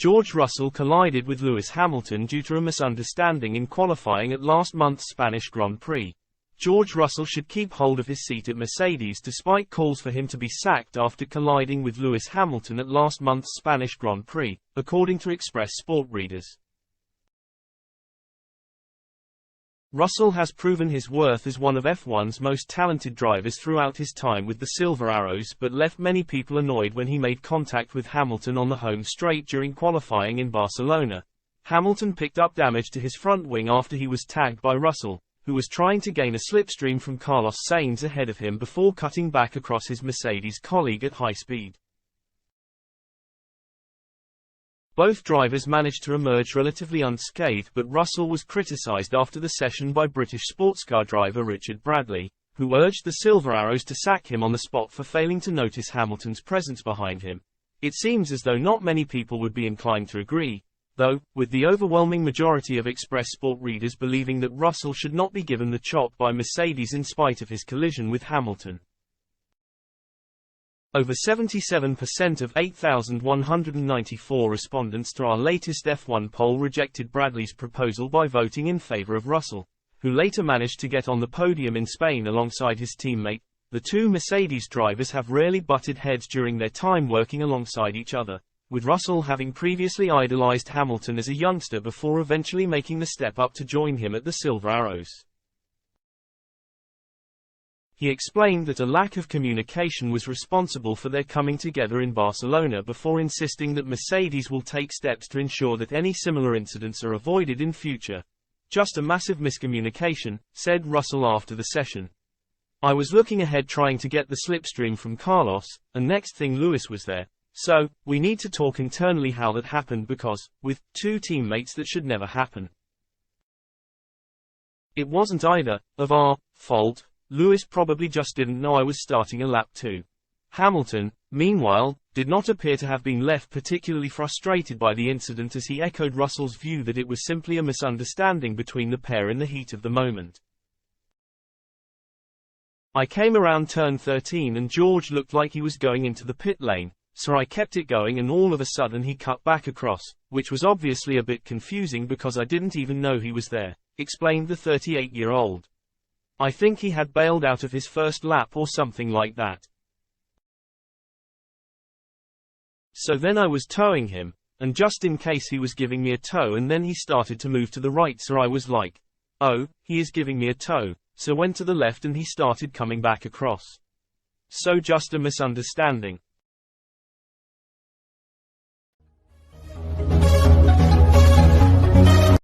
George Russell collided with Lewis Hamilton due to a misunderstanding in qualifying at last month's Spanish Grand Prix. George Russell should keep hold of his seat at Mercedes despite calls for him to be sacked after colliding with Lewis Hamilton at last month's Spanish Grand Prix, according to Express Sport readers. Russell has proven his worth as one of F1's most talented drivers throughout his time with the Silver Arrows, but left many people annoyed when he made contact with Hamilton on the home straight during qualifying in Barcelona. Hamilton picked up damage to his front wing after he was tagged by Russell, who was trying to gain a slipstream from Carlos Sainz ahead of him before cutting back across his Mercedes colleague at high speed. Both drivers managed to emerge relatively unscathed, but Russell was criticised after the session by British sportscar driver Richard Bradley, who urged the Silver Arrows to sack him on the spot for failing to notice Hamilton's presence behind him. It seems as though not many people would be inclined to agree, though, with the overwhelming majority of Express Sport readers believing that Russell should not be given the chop by Mercedes in spite of his collision with Hamilton. Over 77% of 8,194 respondents to our latest F1 poll rejected Bradley's proposal by voting in favor of Russell, who later managed to get on the podium in Spain alongside his teammate. The two Mercedes drivers have rarely butted heads during their time working alongside each other, with Russell having previously idolized Hamilton as a youngster before eventually making the step up to join him at the Silver Arrows. He explained that a lack of communication was responsible for their coming together in Barcelona before insisting that Mercedes will take steps to ensure that any similar incidents are avoided in future. "Just a massive miscommunication," said Russell after the session. "I was looking ahead trying to get the slipstream from Carlos, and next thing Lewis was there. So, we need to talk internally how that happened because, with two teammates, that should never happen. It wasn't either of our fault. Lewis probably just didn't know I was starting a lap 2. Hamilton, meanwhile, did not appear to have been left particularly frustrated by the incident, as he echoed Russell's view that it was simply a misunderstanding between the pair in the heat of the moment. I came around turn 13 and George looked like he was going into the pit lane, so I kept it going and all of a sudden he cut back across, which was obviously a bit confusing because I didn't even know he was there," explained the 38-year-old. "I think he had bailed out of his first lap or something like that. So then I was towing him, and just in case he was giving me a tow, and then he started to move to the right, so I was like, oh, he is giving me a tow, so went to the left and he started coming back across. So just a misunderstanding."